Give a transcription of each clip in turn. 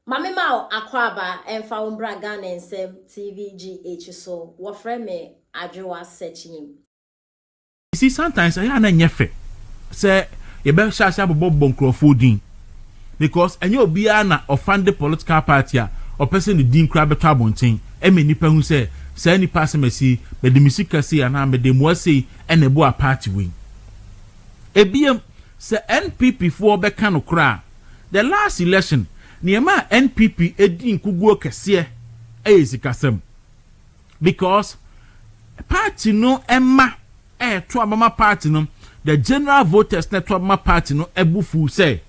Mame ma akwaba emfa umbra Ghana Nsem TVGH so wofre me adwowa searching. You see, sometimes I na nyefe. Say you better share bobo bonkrofo din. Because enye obiara na offend the political party or person the din kra beto abonten. E me nipa hu say nipa asemasi be de misika say ana me de mo say ene bo a party win. Ebiem say NPP for be kan kra. The last election niema NPP edin kuguo kese sikasem. Because party no emma to amama party no the general voters na to amama party no ebufu say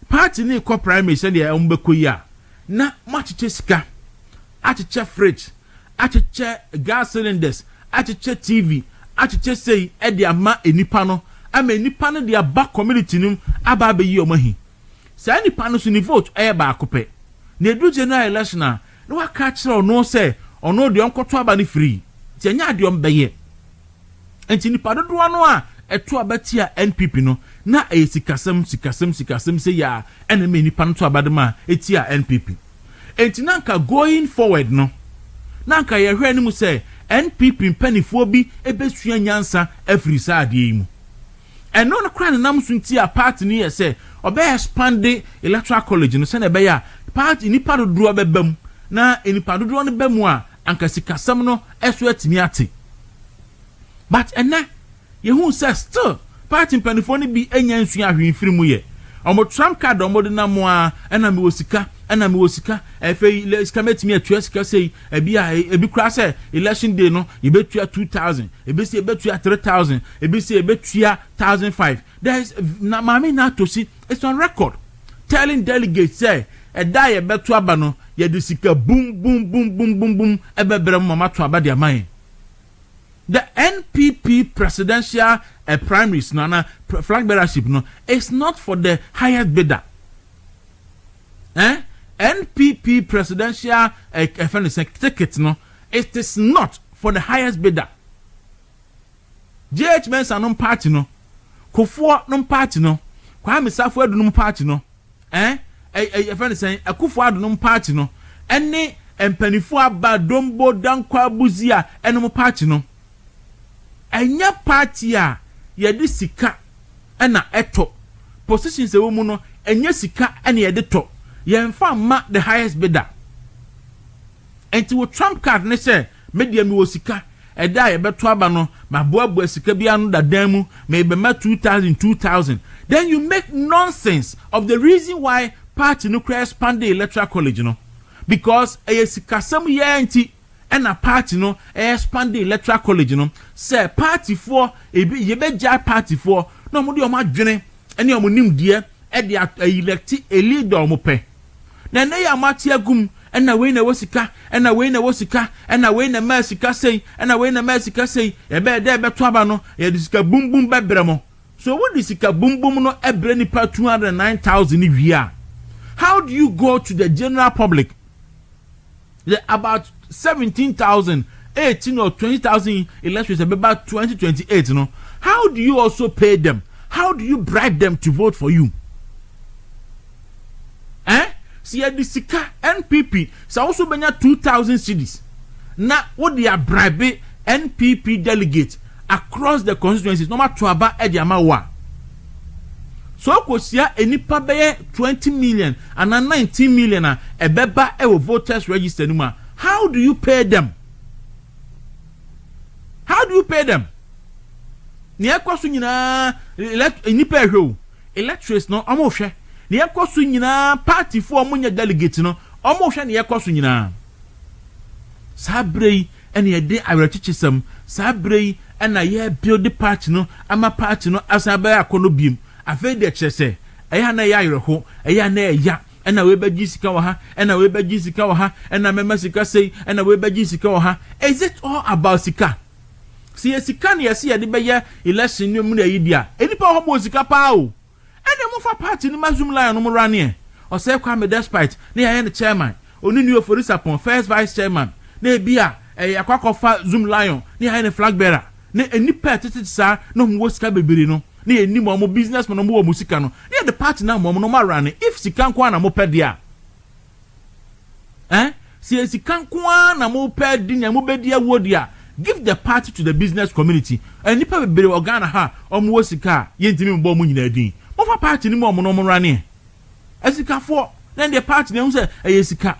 party ni ko primaries say dey umbekoyi na machiche sika achiche fridge achiche gas cylinders achiche TV achiche say e dey ama enipa no ama enipa no dey aba community num aba abeyi omahi say enipa no so ni vote ba akopɛ na edu general election na waka kire ono say ono de onkoto aba ni free ti anya de ombeye enti nipa dodo no a eto abati a NPP no na sikasem say ya eneme nipa no to abadema eti a NPP enti nanka going forward no nanka ye hwe animu say NPP mpanifo bi ebesua nyansa afiri saade mu eno no kra nam sunti a party ni ye say obey expand the electoral college no say na be ya party nipa dodo obebam na nipa dodo no bemu a anka sikasem no eso atimi ate. But ena yehu say still party mpanifo ni bi enya nsua ahwemfiri mu ye omo Trump card omo de na mo a ena me wosika efe sika metimi atua sika sei ebi kra say election day no ebetua 2000 ebesi ebetua 3000 ebesi ebetua 1005. There is na mami na to see it's on record telling delegates say eda ye beto aba no ye de sika boom ebebrem mama to aba de aman. The NPP presidential primaries flag bearership no is not for the highest bidder. NPP presidential ticket no, it is not for the highest bidder. JH Mensa no party no, Kufuor no party no, Kwame Safwedu no party no, Akufo-Addo no party no, any empanifo aba dombo dankwa buzia eno party no. Enya party a yede sika na eto positions ewo mu no enya sika na yede to yemfa ma the highest bidder enti wo Trump card ne say media mi wo sika eda ye beto aba no maboaboa sika bia no dadan mu me be ma 2000 then you make nonsense of the reason why party no cry expand the electoral college no because sika sam ye enti and a party no expand the electoral college no say party for ye be ja party for no mo de o ma dwene ene o mo nim de e de elect a leader o mo pe na na ya mati agum ena we na wosika ena we na wosika ena we na masika sei ena we na masika sei e be de be to aba no ye de sika bum be bremo so what is sika bum no ebre ni pa 209,000 wia. How do you go to the general public about 17,000, 18 or 20,000 elections about 2028, no? How do you also pay them? How do you bribe them to vote for you? See, the Sika NPP, so also been 2,000 cities. Now, what they are bribing NPP delegates across the constituencies, no matter about Ediamawa. So, Kosia, any pabe 20 million and 19 million a beba voters register numa. How do you pay them? How do you pay them? Ni ekwaso nyina nipa ehwe electors no omo hwe ni ekwaso nyina party for omunya delegate no omo hwe ni ekwaso nyina sabrei ene yede awrechichisem sabrei ena ye build the party no ama party no asaba akono biem afa de kyese eya na ya yereho eya na eya ena we baji sika wa ha ena we baji sika wa ha ena mema sika sei ena we baji sika wa ha. Is it all about sika? See sika na yesi yede be ye election no mu na yidia enipa ho mo sika pa o ene mo fa party ni mazum lion no mo rane o say kwa me despite na ya the chairman oni new for sapon first vice chairman na bia akwakofa zoom lion na ya the flag bearer na enipa tete sa no mo sika bebere no na eni mo business mo no mo sika no na the party na mo no ma rane if sika kwa na mo pedia Si esika kwa na mo pɛ di na mo bɛdi awo dia, give the party to the business community. And nipa bebere organa ha omo sika yentimi mbo mo nyina din. Mo fa party ni mo no mo rane. Esika for then the party na say sika.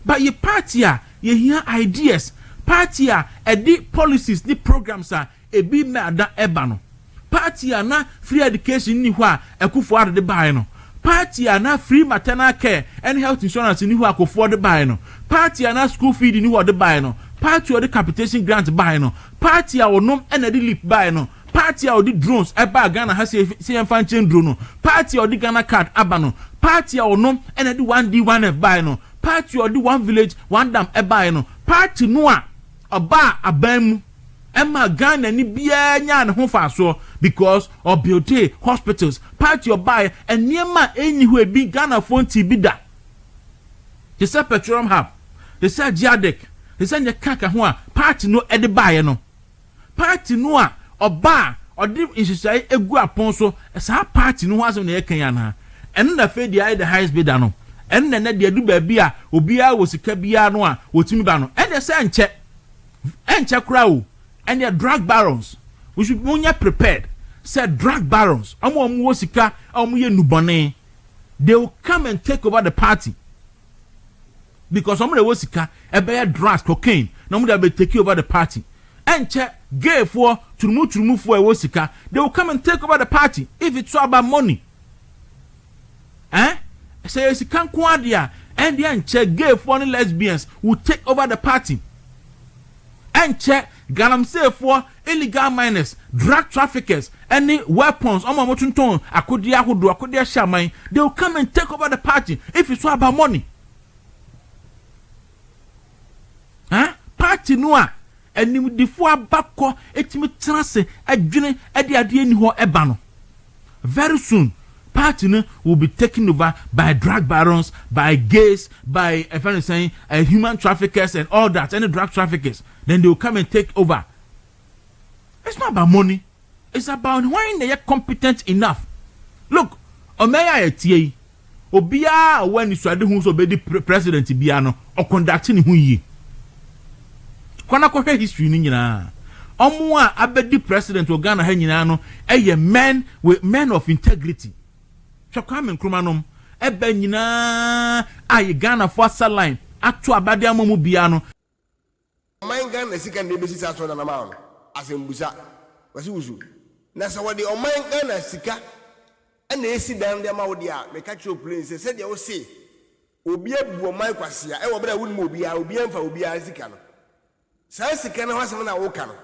But your party ye hear ideas. Party edi policies ni programs ebi me ada eba no. Party na free education ni ho ekufo ade buy no. Party na free maternal care and health insurance ni ho akofo de buy no. Party na school feed ni ho de buy no. Party or the capitation grant buy no. Party onom na de lip buy no. Party or the drones eba Ghana ha se enfanchen drone no. Party or the Ghana card aba no. Party onom na de 1D 1F buy no. Party or the one village one dam eba no. Party no oba abam Emma Ghana ni bia nya ne ho fa so because of beauty hospitals party or buy and niema eni ho ebi Ghana fonti bi da. They say petroleum hub, they say Gyae, they say nye kaka ho a party no e de buy no. Party no a oba odi insisai egu apon so esa party no ho asem na ye kan ya na. Eno na fe dia the highest bidder no. Eno na dia du ba bi a obi a wo sika bia no a wotimi ba no. E de say enche kra o. And their drug barons, we should be prepared. Said drug barons, they will come and take over the party. Because some of the Wosika, a bear drugs, cocaine, no more will take over the party. And check gay for to move for a Wosika, they will come and take over the party if it's all about money. Say, it's a canquadia, and then check gay for lesbians will take over the party. And check Galam say for illegal miners, drug traffickers, any weapons, shaman, they will come and take over the party if it's all about money. Party noa, and you before bako, etimi transe, a journey at the idea in ho ebano. Very soon, party will be taken over by drug barons, by gays, by human traffickers and all that, any drug traffickers. Then they will come and take over. It's not about money. It's about why they are competent enough. Look, Omeya etie, Obia when you swadi who's obey the president biano or conducting who ye. Kwana kwa history ni nyina. Omwa abedi president of Ghana henyina no men of integrity. Chokame nkrumanom ebe nyina aye Ghana for line atu abade amomu biano. Oman Ghana sika na ebesi sa so na ma no asembusa wasi wusu na sa wode oman Ghana sika na esi dan de ma wode a me ka kyo plane se de wo se obi abu oman kwase a e wo bra wonu obi a obi amfa obi a sika no sa sika na wasem na wo ka no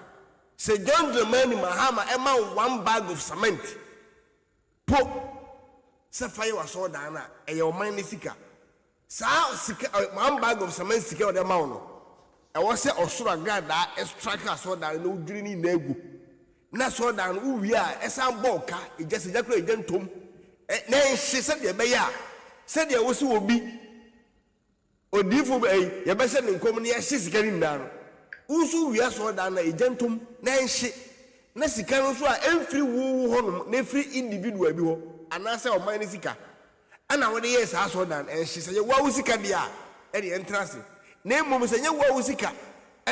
se John Dramani Mahama e ma 1 bag of cement po se fire waso dan na e oman ni sika sa sika 1 bag of cement sika wode ma wo no I was say Osura Gada, a striker so that no dreamy negu. Na so that we are a sound boka, it just exactly a gentum. Then she said, the Baya said there was will be or different way, your best in common, she's getting down. Also, we are so down a gentum, then she Nessican so every woo, every individual, and answer of my Nessica. And our years are so done, and she said, what was it? At the entrance. Name mum say wo usika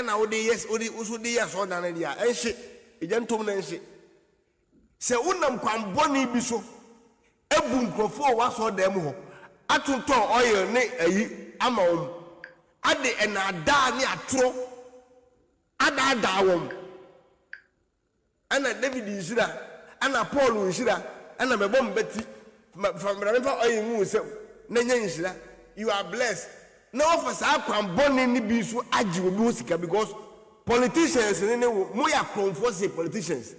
na wo de yes wo de usu de yes o dan dia enhye ejantom na enhye se unam kwamboni bi so ebu nkrofo wa so dem ho atonton oil ne ayi ama won ade enada ne atro ada won ana David Ishira ana Paul Ishira ana mebom beti from remember oil mu se na nya Ishira you are blessed. No for sa kwamboni ni bi so agi obi hosika because politicians ne mo ya conforce politicians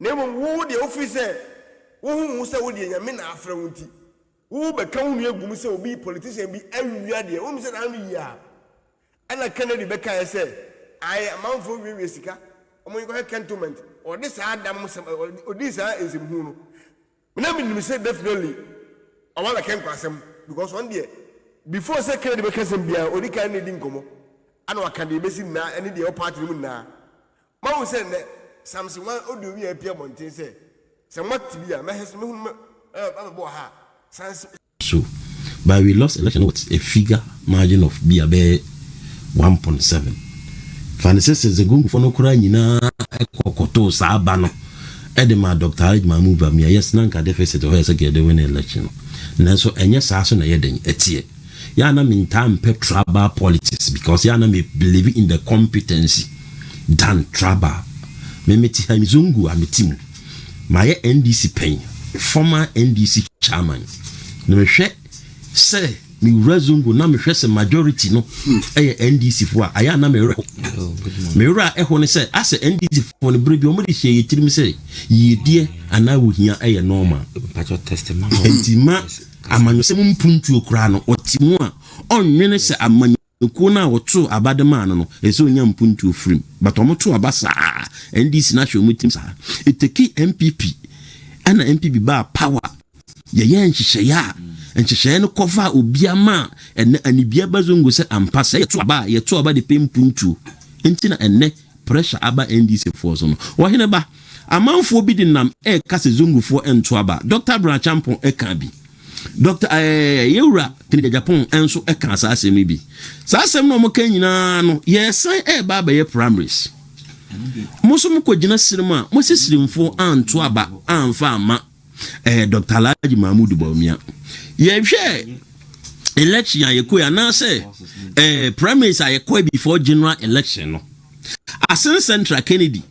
ne mo wo de officer wo hu se wo de nyame na afra wonti wo be ka hu egum se obi politician bi awia de wo mi se na mi ya ana Kennedy be ka say I amount we sika omo ko cantonment or this adam se or this is Hunu na mi say definitely I want to ken kwasem because one day before say Kennedy be kasem bia odi kan ne di nkomo ana waka de besi na ene de party mu na ma wo say ne Samson one odi wi apia monten say mat bia ma hes me hu bo ha sans so but we lost election with a figure margin of be about 1.7. Fancy the gung for no cranyina koto sabano. Edema Dr. Mamu Bamia, yes, Nanka deficit or as a get the win election. Nanso, and yes, I saw a yedding a tear. Yana mean time pet traba politics because Yana may believe in the competency than traba. Memeti Hamizungu Amitim. My NDC pain, former NDC chairman. No share, say, me Razungu, na me share majority no, NDC for Ayana me. Mera ehone say, as a NDC for the baby, omodi share it me say, ye dear, and I will hear a normal. Testimony. Entima, amanu semun puntu krano, or timua, on menese amanu. Kuna or two about the man, no, a so young puntu free, but omoto abasa, and this national meetings are it the key NPP and NPP bar power. Yan shaya and she no cover ubiama and ibia bazungu say and pass it to about ye to about the pain puntu. Intina and neck pressure about NDC force on. Wahinaba a man forbidding nam e kase zungu for and to about Dr. Branchampon e can be. Dr. Yura in Japan and so a cancer as maybe. Sassam no more no, yes, I baba ye primaries. Mosumuko Jina Cinema, Moses Lim for Aunt Twaba, Aunt Farmer, Dr. Laji Mahmoud Bomia. Ye share election, I quay now say, primaries I quay before general election. As Central Kennedy,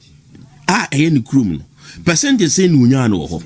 any criminal, percentage say Nunyano.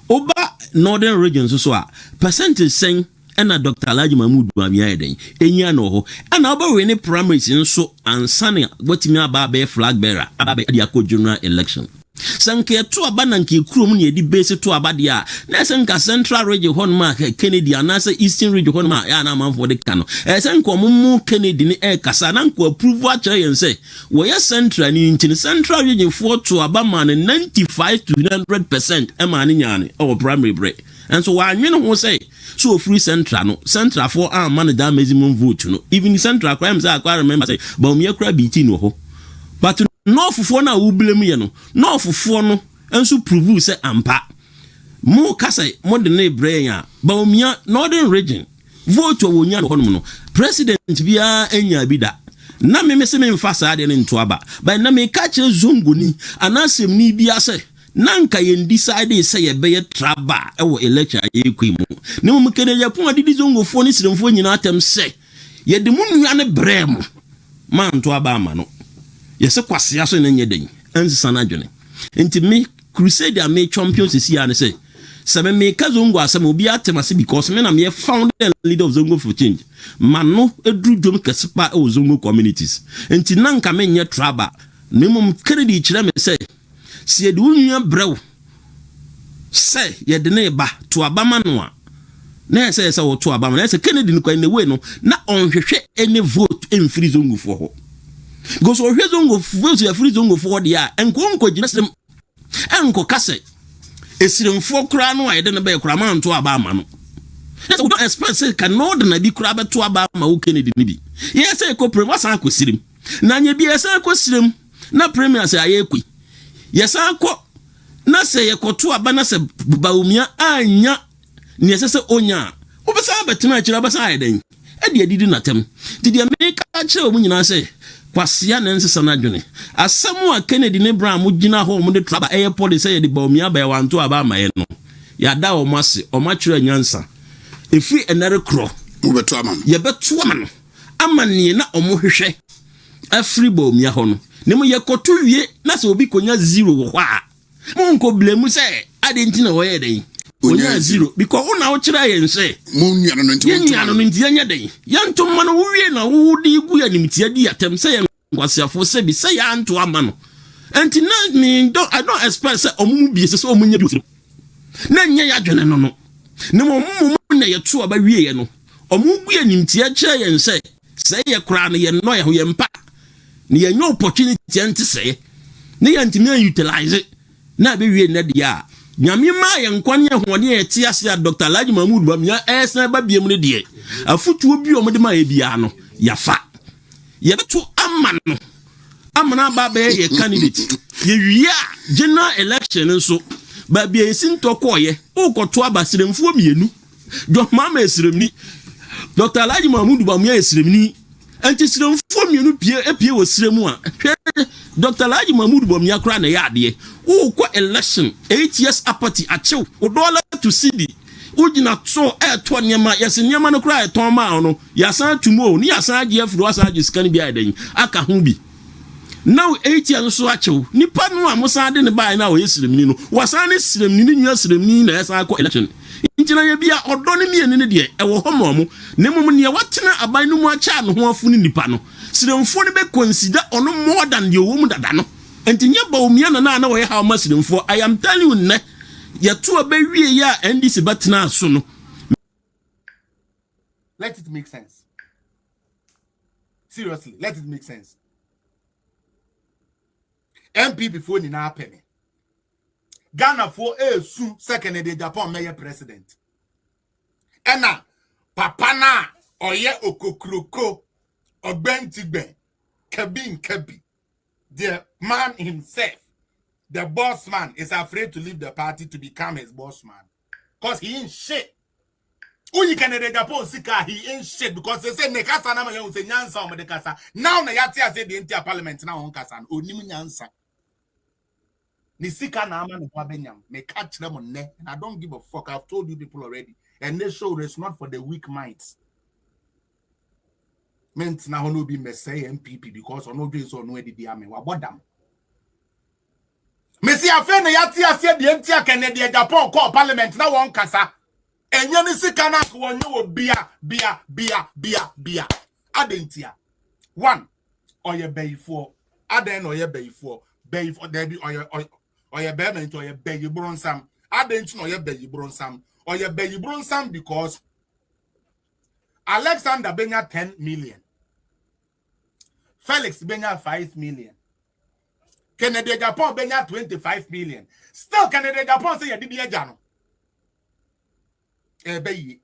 Oba northern regions so percentage saying and a Dr. Laji Mahmoud Bamia den enya no ho and aba we ne primaries nso ansane wetimi aba be flag bearer aba be dia ko general election sanke to aba nanke krom ne edi base to aba dia na sanka central region hon ma Kennedy anasa eastern region hon ma ya na manfo de kano sanko mumu Kennedy ni kasa nanko approve a kire yen say we central ni ntin central region for to aba man 95 to 100% e ma ni nyane our primary break and so why you know say so free central no central for man that maximum vote no even central crimes I remember say but me kra BT no ho but no for na wo blame ye no no for no enso prove say ampa mo kasa mo de na brain a but me northern region vote wo nya no no president bia enya bi da na me se me mfa sa de nto aba but na me ka kire zongoni anasem ni bia say nanka yen decide say ye be traba e wo election ayekwimu ne mo kene ya pon adidi zongofo ni siremfo nyina atem say ye de munua ne brem man to aba ama no ye se kwase aso ne nyeden ansisa na dwene enti me crusade a me champions si ya ne say sabe me ka zongo asem obi atemase because me na me found the leader of zongo for change mano edru dwom kesepa e wo zongo communities enti nanka me nye traba ne mo credit kire me say si edu nua brew say ye de ne ba to abama no a na say wo to abama na say Kennedy no kwa ne we no na onhwehwe any vote en free zongo for ho go so hwe zongo vote ya free zongo for dia enko gina sem enko kase esiremfo kura no a ye de ne ba kura man to abama no yes we don't expect say can no de na bi kura be to abama wo Kennedy ni bi yes say ko premier san ko sirim na nya bi yes ko sirim na premier say ayekwi yesanko na se yekoto aba na se baumia anya ne sese onya obesa betina akira basa ayeden e de adidi natem didi amerika akira omu nyina se kwasia na nsesa na dwene asemu a Kennedy ne bra mu gina ho mu de traba eye policy ye de baumia ba wanto aba amaye no ya da o mase o makira nyansa efi enere kro mu beto ama ye beto ama no amane na o mu hwehwe afri baumia ho no ne mo yekoto wie na se obi konya 0 wo kwa mo nko blame se adenti na wo ye den onya 0 because una wo kira ye nse mo nua no nti anya den yanto ma no wo wie na wo di gu ya nimtia di atem se ye nkwasiafo se bi se ya anto ama no enti na me I don't expect se omu bi se omu nya bi na nya ya dwene no ne mo na ye to aba wie ye no omu gu ya nimtia kira ye nse se ye kra na ye no ye ho ye mpa ni ye no opportunity ante say ni ye ntimi utilize na be wie na dia nyame ma ye nkwane ehode ye ti ase a Dr. Laji Mahmoud Bamia esen ba biem ne die afutuo bi o mo de ma ye bia no ya fa ye beto amana ba be ye candidate ye wie general election nso ba bia esin to koye ukoto abasiremfuo mienu do mama esiremni Dr. Alhaji Mahmoud Bawumia esremni enti sremfo mienu pie wo sremu a Dr. Alhaji Mahmoud Bawumia kra na ya ade wo kwa election 8 years apathy achew $1 to cedi ugina so to niema yes niema no kra eton ma no yasan tumo ni yasan age afro asan age scan bi adan aka ho bi now 8 years so achew nipa no amosan de ne bai na wo yesremni no wasan ne sremni ni nwa sremni na yasan kwa election ntina ye bia odo ne mienu ne de ewo homo mu ne mum ne watena aban no mu acha no ho afu ni nipa no siremfo ne be consider ono more than the wo mu dada no ntinye Bawumia na wo ye how much siremfo. I am telling you ne ye to abawie ya ndc batena so no. Let it make sense. Seriously, let it make sense. NPP for ni na apene. Ghana for su second de Japan mayor president. Ena papa na oye okokroko ogbentigben kabi. The man himself, the boss man, is afraid to leave the party to become his boss man. Because he ain't shit. Uyi Canada Japan sika he ain't shit because they say nekasa na mayon say nyansa o medekasa. Now na yati say the entire parliament na on kasa onim nyansa. Ni sika na ama no benyam. Me catch them on ne. And I don't give a fuck. I've told you people already. And this show is not for the weak minds. Meant na Hunu be messay NPP because on no doing so no edidi ame. Wa bodam. Me see afa na yati ase the entire Canada Japan call parliament na won kasa. Enye ni sika na ko wonye wo bia. Adentia. One, oye bayifo. Aden oye bayifo. Bayifo there be oye bemen to oye bayi bronsam. Adentia oye bayi bronsam. Oye bayi bronsam because Alexander Benya 10 million. Felix Benya 5 million. Canada Japan Benya 25 million. Still Canada Japan say you did jano. Bayi.